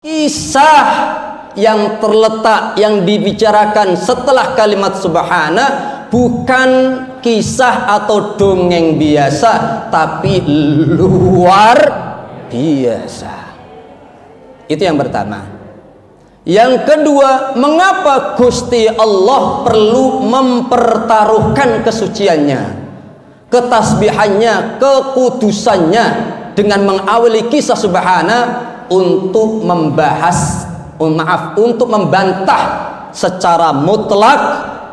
Kisah yang terletak yang dibicarakan setelah kalimat subhana bukan kisah atau dongeng biasa, tapi luar biasa. Itu yang pertama. Yang kedua, mengapa Gusti Allah perlu mempertaruhkan kesuciannya, ketasbihannya, kekudusannya dengan mengawali kisah subhana untuk untuk membantah secara mutlak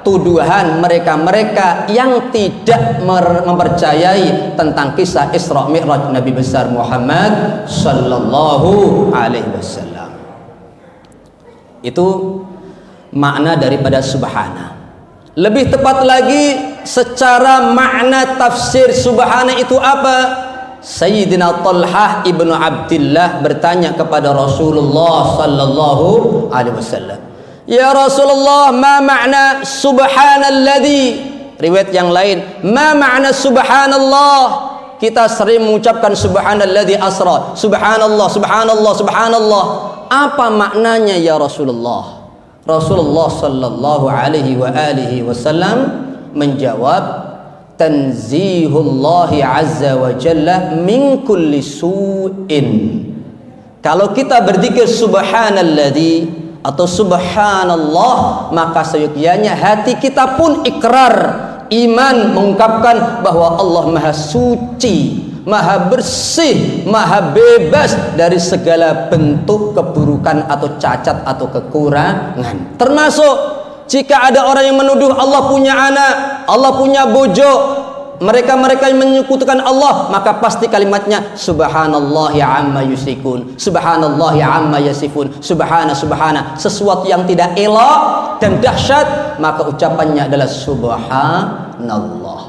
tuduhan mereka-mereka yang tidak mempercayai tentang kisah Isra Mi'raj Nabi besar Muhammad sallallahu alaihi wasallam. Itu makna daripada subhana. Lebih tepat lagi, secara makna tafsir subhana itu apa? Sayyidina Talhah ibnu Abdillah bertanya kepada Rasulullah sallallahu alaihi wasallam, "Ya Rasulullah, ma makna subhanalladzi?" Riwayat yang lain, "Ma makna subhanallah?" Kita sering mengucapkan subhanalladzi asra, subhanallah, subhanallah, subhanallah. Apa maknanya ya Rasulullah? Rasulullah sallallahu alaihi wasallam menjawab, tanzihullahi azza wa jalla min kulli su'in. Kalau kita berzikir subhanalladzi atau subhanallah, maka seyogyanya hati kita pun ikrar, iman, mengungkapkan bahwa Allah maha suci, maha bersih, maha bebas dari segala bentuk keburukan atau cacat atau kekurangan. Termasuk jika ada orang yang menuduh Allah punya anak, Allah punya bojo, mereka yang menyekutukan Allah, maka pasti kalimatnya subhanallah ya amma yusyrikun, subhanallah ya amma yasifun, subhana, sesuatu yang tidak elok dan dahsyat, maka ucapannya adalah subhanallah.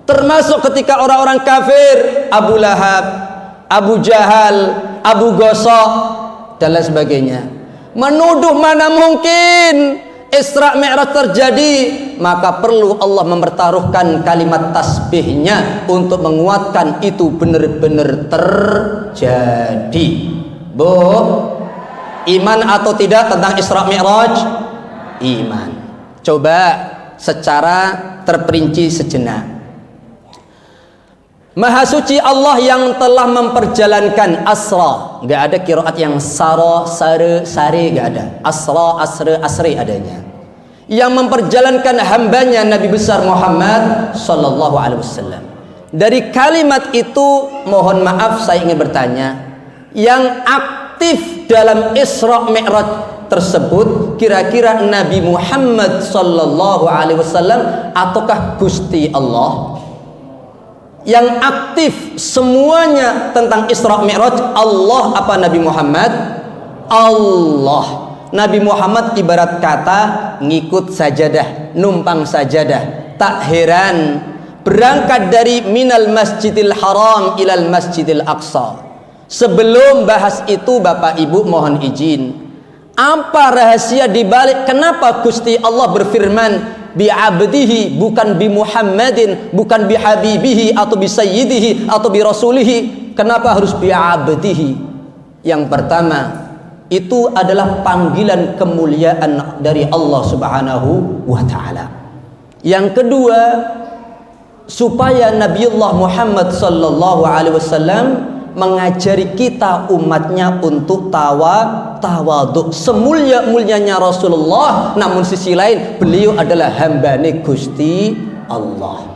Termasuk ketika orang-orang kafir, Abu Lahab, Abu Jahal, Abu Gosok dan lain sebagainya, menuduh mana mungkin Isra Mi'raj terjadi, maka perlu Allah mempertaruhkan kalimat tasbihnya untuk menguatkan itu benar-benar terjadi. Bu, iman atau tidak tentang Isra Mi'raj? Iman. Coba secara terperinci sejenak. Maha suci Allah yang telah memperjalankan asra. Gak ada qiraat yang sara, sare, sare, gak ada. Asra, asre, asri adanya. Yang memperjalankan hambanya Nabi besar Muhammad sallallahu alaihi wasallam. Dari kalimat itu, mohon maaf saya ingin bertanya, yang aktif dalam Isra Mi'raj tersebut kira-kira Nabi Muhammad sallallahu alaihi wasallam ataukah Gusti Allah? Yang aktif semuanya tentang Isra Mi'raj Allah apa Nabi Muhammad? Allah. Nabi Muhammad ibarat kata ngikut sajadah, numpang sajadah. Tak heran berangkat dari minal masjidil haram ilal masjidil aqsa. Sebelum bahas itu, Bapak Ibu mohon izin, apa rahasia dibalik kenapa Gusti Allah berfirman bi abdihi, bukan bi Muhammadin, bukan bi habibihi atau bi sayyidihi atau bi rasulihi? Kenapa harus bi abdihi? Yang pertama, itu adalah panggilan kemuliaan dari Allah Subhanahu wa taala. Yang kedua, supaya Nabiullah Muhammad sallallahu alaihi wasallam mengajari kita umatnya untuk tawadhu. Semulia-mulianya Rasulullah, namun sisi lain beliau adalah hambane Gusti Allah.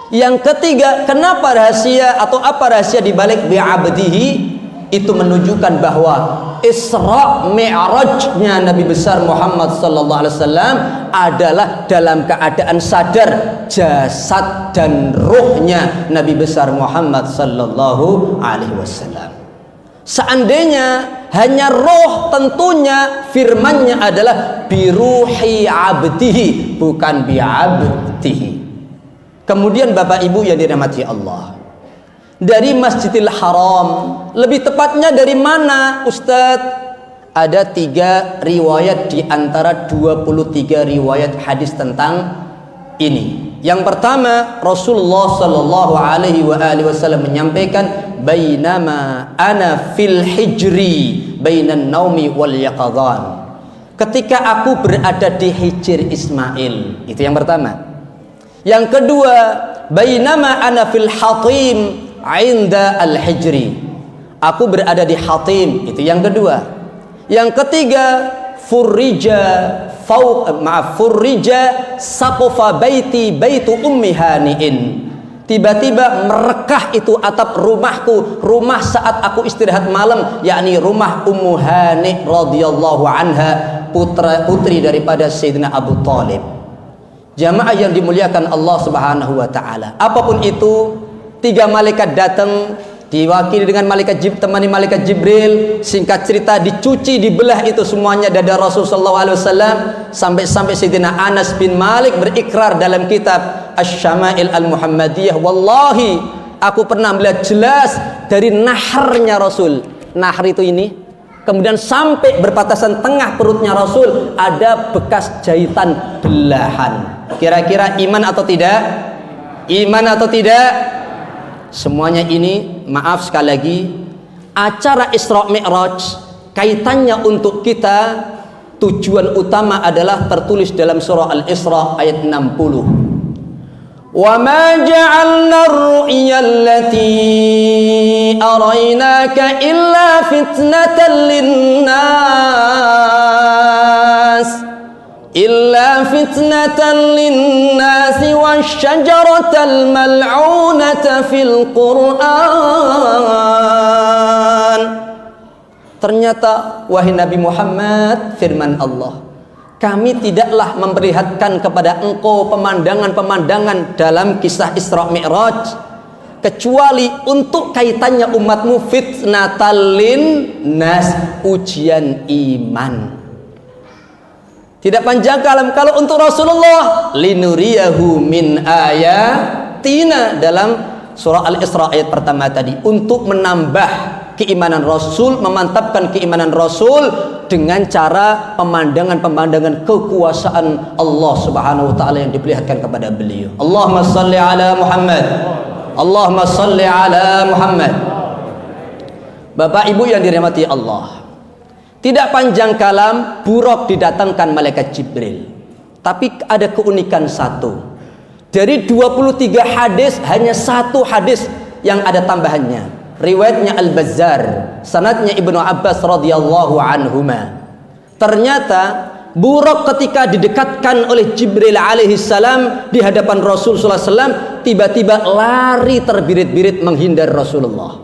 Yang ketiga, kenapa rahasia atau apa rahasia dibalik bi'abdihi? Itu menunjukkan bahwa Isra Mi'rajnya Nabi besar Muhammad sallallahu alaihi wasallam adalah dalam keadaan sadar jasad dan ruhnya Nabi besar Muhammad sallallahu alaihi wasallam. Seandainya hanya roh, tentunya firmannya adalah biruhi abdihi, bukan bi'abdihi. Kemudian Bapak Ibu yang dirahmati Allah, dari Masjidil Haram, lebih tepatnya dari mana Ustadz? Ada 3 riwayat di antara 23 riwayat hadis tentang ini. Yang pertama, Rasulullah sallallahu alaihi wasallam menyampaikan, bainama ana fil hijri bainan naumi wal yaqadhan. Ketika aku berada di Hijr Ismail, itu yang pertama. Yang kedua, bainama ana fil hatim 'inda al-hijri. Aku berada di Hatim, itu yang kedua. Yang ketiga, furrija saqfa baiti baitu ummi hani'in. Tiba-tiba merekah itu atap rumahku, rumah saat aku istirahat malam, yakni rumah Ummu Hani radhiyallahu anha, putri daripada Sayyidina Abu Thalib. Jamaah yang dimuliakan Allah Subhanahu wa taala. Apapun itu, 3 malaikat datang diwakili dengan temani malaikat Jibril. Singkat cerita, dicuci, dibelah itu semuanya dada Rasul sallallahu alaihi wasallam, sampai Sayyidina Anas bin Malik berikrar dalam kitab Asy-Syama'il Al-Muhammadiyah, wallahi aku pernah melihat jelas dari naharnya Rasul. Nahar itu ini, kemudian sampai berbatasan tengah perutnya Rasul ada bekas jahitan belahan. Kira-kira iman atau tidak? Iman atau tidak? Semuanya ini, maaf sekali lagi, acara Isra Mi'raj kaitannya untuk kita, tujuan utama adalah tertulis dalam surah Al-Isra ayat 60. Wa ma ja'alna ar-ru'ya allati araynaka illa fitnatan lin-nas wasyajaratal mal'unata fil Qur'an. Ternyata wahai Nabi Muhammad, firman Allah, kami tidaklah memperlihatkan kepada engkau pemandangan-pemandangan dalam kisah Isra Mi'raj kecuali untuk kaitannya umatmu, fitnatal lin-nas, ujian iman. Tidak panjang kalam. Kalau untuk Rasulullah, linuriyahu min ayatina, dalam surah Al-Isra ayat pertama tadi, untuk menambah keimanan Rasul, memantapkan keimanan Rasul dengan cara pemandangan-pemandangan kekuasaan Allah Subhanahu wa taala yang diperlihatkan kepada beliau. Allahumma shalli ala Muhammad. Allahumma shalli ala Muhammad. Bapak Ibu yang dirahmati Allah, tidak panjang kalam, Buraq didatangkan malaikat Jibril. Tapi ada keunikan satu. Dari 23 hadis, hanya 1 hadis yang ada tambahannya. Riwayatnya Al-Bazzar, sanadnya Ibnu Abbas radhiyallahu anhuma. Ternyata Buraq ketika didekatkan oleh Jibril alaihi salam di hadapan Rasul sallallahu alaihi wasallam, tiba-tiba lari terbirit-birit menghindar Rasulullah.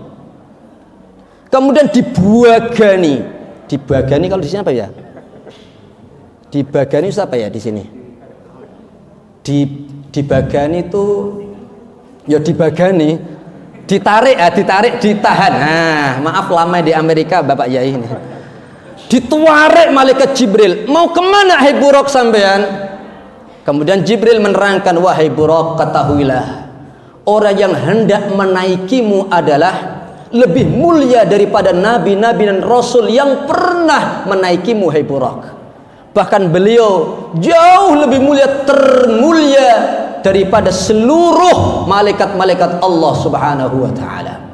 Kemudian dibagani kalau di sini apa ya? Dibagani itu apa ya di sini? Dibagani itu ya dibagani, ditarik, ditahan. Nah, maaf lama di Amerika Bapak Yai ini. Dituarek malaikat Jibril, mau kemana hai Buraq sampean? Kemudian Jibril menerangkan, wahai Buraq, ketahuilah, orang yang hendak menaikimu adalah lebih mulia daripada nabi-nabi dan rasul yang pernah menaikimu, hai Buraq. Bahkan beliau jauh lebih termulia daripada seluruh malaikat-malaikat Allah Subhanahu wa taala.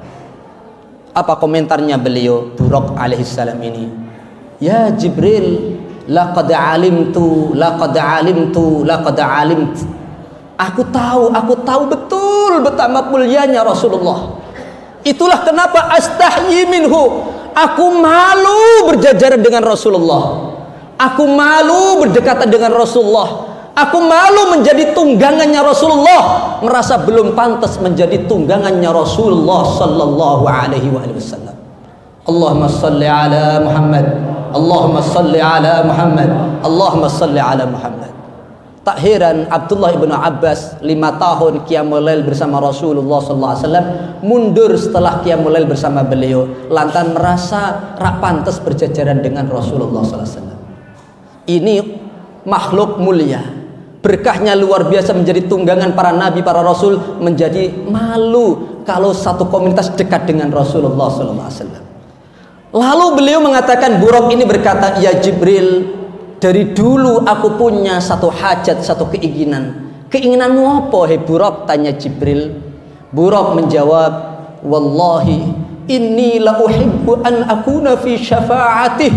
Apa komentarnya beliau, Buraq alaihi salam ini? Ya Jibril, laqad alimtu. Aku tahu betul betapa mulianya Rasulullah. Itulah kenapa astahyi minhu. Aku malu berjajaran dengan Rasulullah. Aku malu berdekatan dengan Rasulullah. Aku malu menjadi tunggangannya Rasulullah, merasa belum pantas menjadi tunggangannya Rasulullah sallallahu alaihi wasallam. Allahumma salli ala Muhammad. Allahumma salli ala Muhammad. Allahumma salli ala Muhammad. Tak heran Abdullah ibnu Abbas 5 tahun qiyamul lail bersama Rasulullah SAW mundur setelah qiyamul lail bersama beliau, lantaran merasa rak pantas berjajaran dengan Rasulullah SAW. Ini makhluk mulia, berkahnya luar biasa, menjadi tunggangan para nabi, para rasul, menjadi malu kalau satu komunitas dekat dengan Rasulullah SAW. Lalu beliau mengatakan, Buraq ini berkata, ya Jibril, dari dulu aku punya satu hajat, satu keinginan. Keinginanmu apa, hai Buraq? Tanya Jibril. Buraq menjawab, wallahi inni la uhibbu an akuna fi syafa'atih.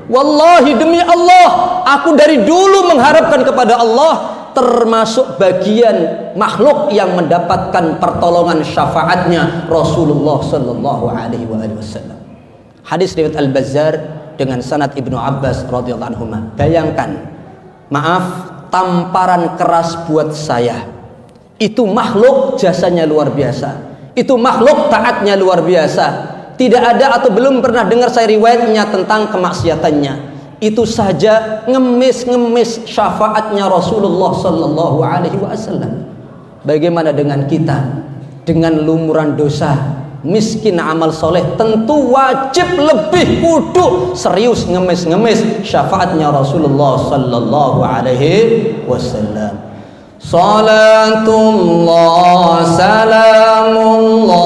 Wallahi demi Allah, aku dari dulu mengharapkan kepada Allah termasuk bagian makhluk yang mendapatkan pertolongan syafaatnya Rasulullah sallallahu alaihi wasallam. Hadis riwayat Al-Bazzar dengan sanad Ibnu Abbas radhiyallahu anhu. Bayangkan, maaf, tamparan keras buat saya. Itu makhluk jasanya luar biasa. Itu makhluk taatnya luar biasa. Tidak ada atau belum pernah dengar saya riwayatnya tentang kemaksiatannya. Itu saja ngemis syafaatnya Rasulullah sallallahu alaihi wasallam. Bagaimana dengan kita? Dengan lumuran dosa, miskin amal soleh, tentu wajib lebih kudu serius ngemis syafaatnya Rasulullah sallallahu alaihi wasallam. Salatullah salamullah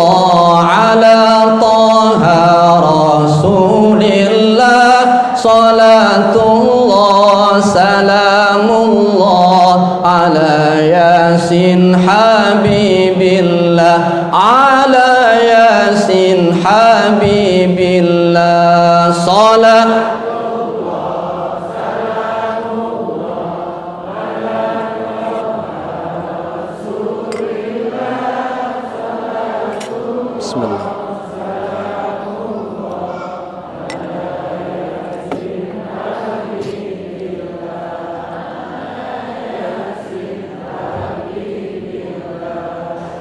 ala taha rasulillah. Salatullah salamullah ala yasin habibillah. Ala yasin habibillah. Salat Bismillah.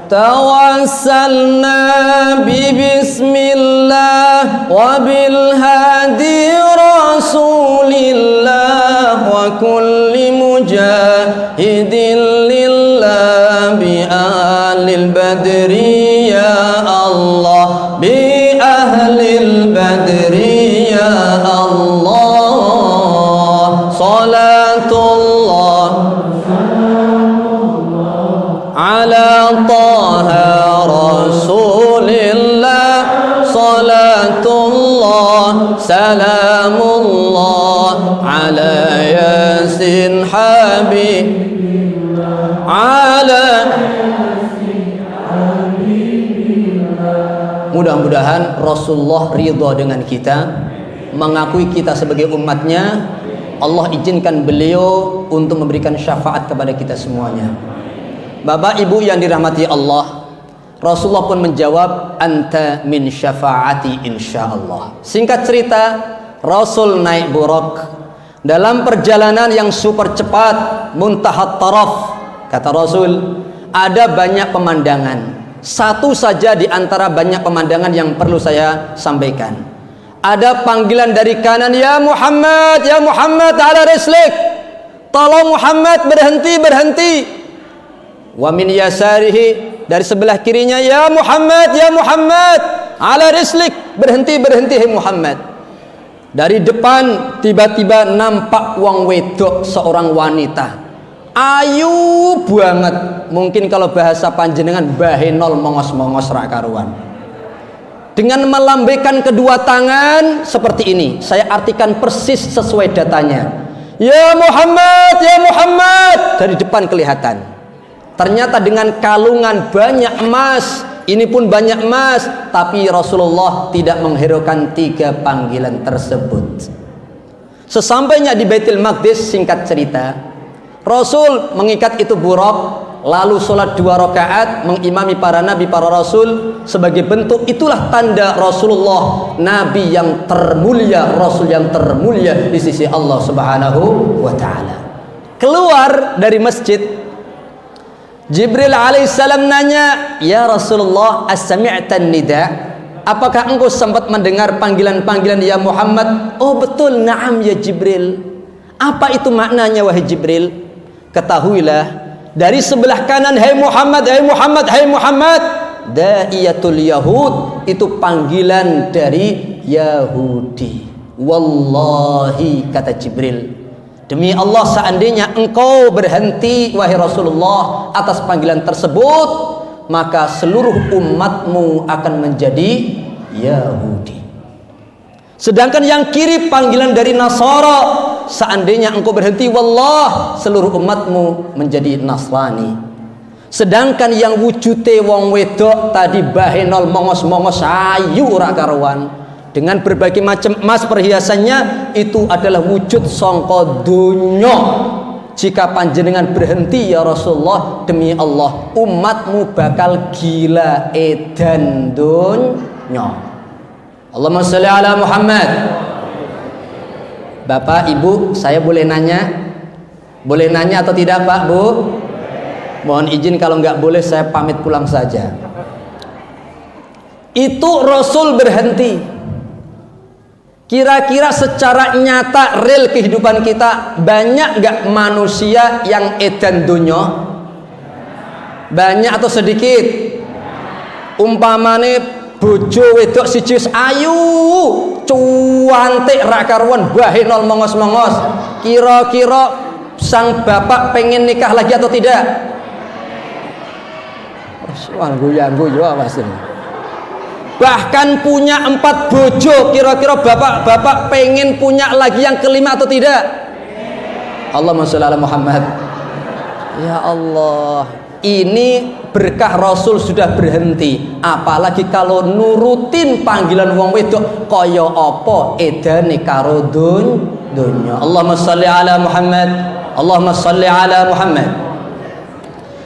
Tawassalna bi bismillah wa bil hadi rasulillah wa kulli mujahidin lillah bi ahlil badri ya Allah, bi ahlil badri ya Allah. Salatullah ala taha rasulillah. Salatullah salamullah ala yasin habib. Ala mudah-mudahan Rasulullah ridha dengan kita, mengakui kita sebagai umatnya. Allah izinkan beliau untuk memberikan syafaat kepada kita semuanya. Bapak Ibu yang dirahmati Allah, Rasulullah pun menjawab, anta min syafaati insyaallah. Singkat cerita, Rasul naik buraq dalam perjalanan yang super cepat, muntahat taraf. Kata Rasul, ada banyak pemandangan. Satu saja di antara banyak pemandangan yang perlu saya sampaikan. Ada panggilan dari kanan, ya Muhammad ala rislik. Tolong Muhammad berhenti. Wa min yasarihi, dari sebelah kirinya, ya Muhammad ala rislik. Berhenti hai Muhammad. Dari depan tiba-tiba nampak wong wedok, seorang wanita. Ayu banget, mungkin kalau bahasa panjenengan bahenol, mongos-mongos rak karuan. Dengan melambaikan kedua tangan seperti ini, saya artikan persis sesuai datanya. Ya Muhammad, dari depan kelihatan. Ternyata dengan kalungan banyak emas, ini pun banyak emas, tapi Rasulullah tidak menghiraukan tiga panggilan tersebut. Sesampainya di Baitul Maqdis, singkat cerita, Rasul mengikat itu buraq, lalu sholat 2 rakaat mengimami para nabi, para rasul. Sebagai bentuk itulah tanda Rasulullah nabi yang termulia, rasul yang termulia di sisi Allah Subhanahu wa ta'ala. Keluar dari masjid, Jibril alaihissalam nanya, ya Rasulullah, as-sami'tan nida? Apakah engkau sempat mendengar panggilan-panggilan ya Muhammad? Oh betul, na'am ya Jibril. Apa itu maknanya wahai Jibril? Ketahuilah, dari sebelah kanan, hai Muhammad, da'iyatul Yahud, itu panggilan dari Yahudi. Wallahi, kata Jibril, demi Allah, seandainya engkau berhenti wahai Rasulullah atas panggilan tersebut, maka seluruh umatmu akan menjadi Yahudi. Sedangkan yang kiri panggilan dari Nasara. Seandainya engkau berhenti, wallah, seluruh umatmu menjadi Nasrani. Sedangkan yang wujute wong wedok tadi bahenol mongos-mongos ayu ora karuan dengan berbagai macam emas perhiasannya, itu adalah wujud sangka donya. Jika panjenengan berhenti ya Rasulullah, demi Allah umatmu bakal gila edan donya. Allahumma sholli ala Muhammad. Bapak, Ibu, saya boleh nanya? Boleh nanya atau tidak, Pak, Bu? Mohon izin kalau nggak boleh saya pamit pulang saja. Itu Rasul berhenti. Kira-kira secara nyata real kehidupan kita, banyak nggak manusia yang edan dunya? Banyak atau sedikit? Umpamane bojo wedok siji ayu, cuantik ra karuan, bahenol mongos-mongos. Kira-kira sang bapak pengen nikah lagi atau tidak? Wah, guyu awas ini. Bahkan punya 4 bojo, kira-kira bapak pengen punya lagi yang kelima atau tidak? Allahumma sholli ala Muhammad. Ya Allah, ini berkah Rasul sudah berhenti. Apalagi kalau nurutin panggilan wong wedok kaya apa edane karo dunya. Allahumma sholli ala Muhammad. Allahumma sholli ala Muhammad.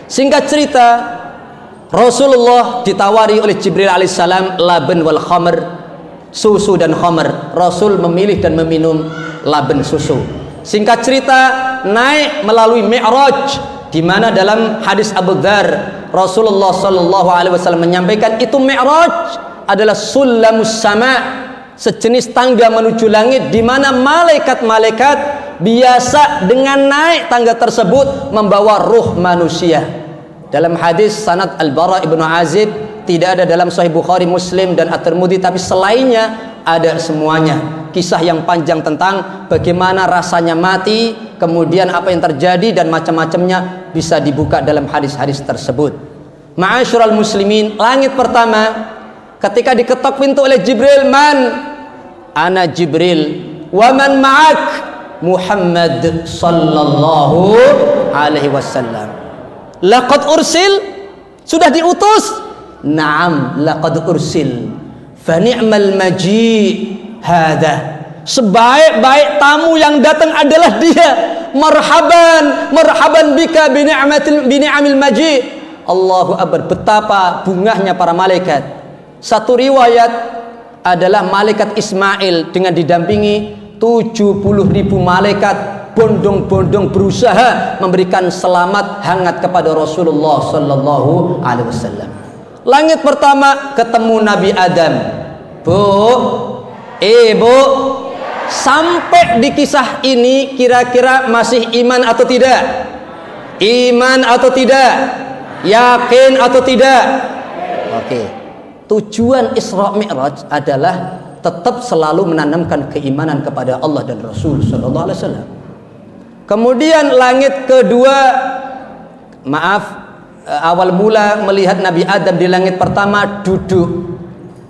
Singkat cerita, Rasulullah ditawari oleh Jibril alaihissalam laban wal khamr, susu dan khamr. Rasul memilih dan meminum laban susu. Singkat cerita, naik melalui Mi'raj, di mana dalam hadis Abu Dzar Rasulullah sallallahu alaihi wasallam menyampaikan itu Mi'raj adalah sulamus sama, sejenis tangga menuju langit di mana malaikat-malaikat biasa dengan naik tangga tersebut membawa ruh manusia. Dalam hadis sanad Al-Bara ibnu Azib, tidak ada dalam Sahih Bukhari, Muslim dan At-Tirmidzi, tapi selainnya ada semuanya. Kisah yang panjang tentang bagaimana rasanya mati, kemudian apa yang terjadi dan macam-macamnya bisa dibuka dalam hadis-hadis tersebut. Ma'asyiral muslimin, langit pertama ketika diketok pintu oleh Jibril, man? Ana Jibril. Wa man ma'ak? Muhammad sallallahu alaihi wasallam. Laqad ursil, sudah diutus? Naam, laqad ursil. Fa ni'mal maji' hadha. Sebaik-baik tamu yang datang adalah dia. Marhaban bika bi ni'amil maji'. Allahu akbar, betapa bungahnya para malaikat. Satu riwayat adalah malaikat Ismail dengan didampingi 70.000 malaikat bondong-bondong berusaha memberikan selamat hangat kepada Rasulullah sallallahu alaihi wasallam. Langit pertama ketemu Nabi Adam. Bu, sampai di kisah ini kira-kira masih iman atau tidak? Iman atau tidak? Yakin atau tidak? Oke. Tujuan Isra Mi'raj adalah tetap selalu menanamkan keimanan kepada Allah dan Rasul sallallahu alaihi wasallam. Kemudian langit kedua, awal mula melihat Nabi Adam di langit pertama duduk.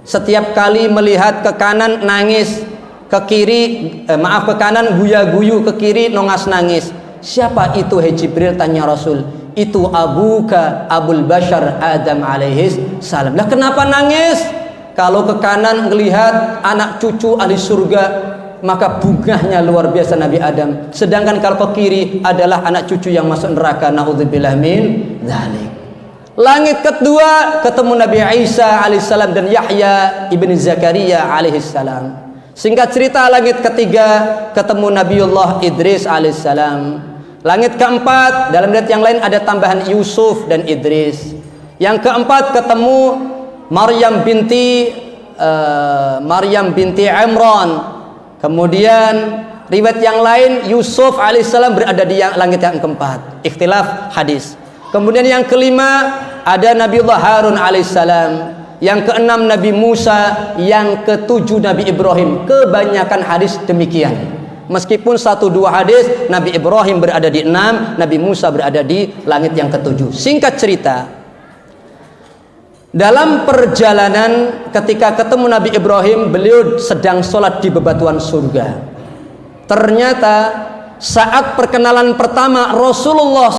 Setiap kali melihat ke kanan nangis, ke kiri ke kanan guya-guyu, ke kiri nongas nangis. Siapa itu, hai Jibril? Tanya Rasul. Itu abuka Abul Bashar Adam alaihi salam. Lah kenapa nangis? Kalau ke kanan melihat anak cucu ahli surga, maka bungahnya luar biasa Nabi Adam. Sedangkan kalau ke kiri adalah anak cucu yang masuk neraka. Na'udzubillah min dzalik. Langit kedua ketemu Nabi Isa alaihissalam dan Yahya ibn Zakaria alaihissalam. Singkat cerita, langit ketiga ketemu Nabiullah Idris alaihissalam. Langit keempat, dalam ayat yang lain ada tambahan Yusuf dan Idris. Yang keempat ketemu Maryam binti Imran. Kemudian riwayat yang lain Yusuf alaihissalam berada di langit yang keempat. Ikhtilaf hadis. Kemudian yang kelima ada Nabiullah Harun alaihissalam. Yang keenam Nabi Musa. Yang ketujuh Nabi Ibrahim. Kebanyakan hadis demikian. Meskipun 1-2 hadis Nabi Ibrahim berada di 6, Nabi Musa berada di langit yang ketujuh. Singkat cerita, dalam perjalanan ketika ketemu Nabi Ibrahim, beliau sedang sholat di bebatuan surga. Ternyata saat perkenalan pertama Rasulullah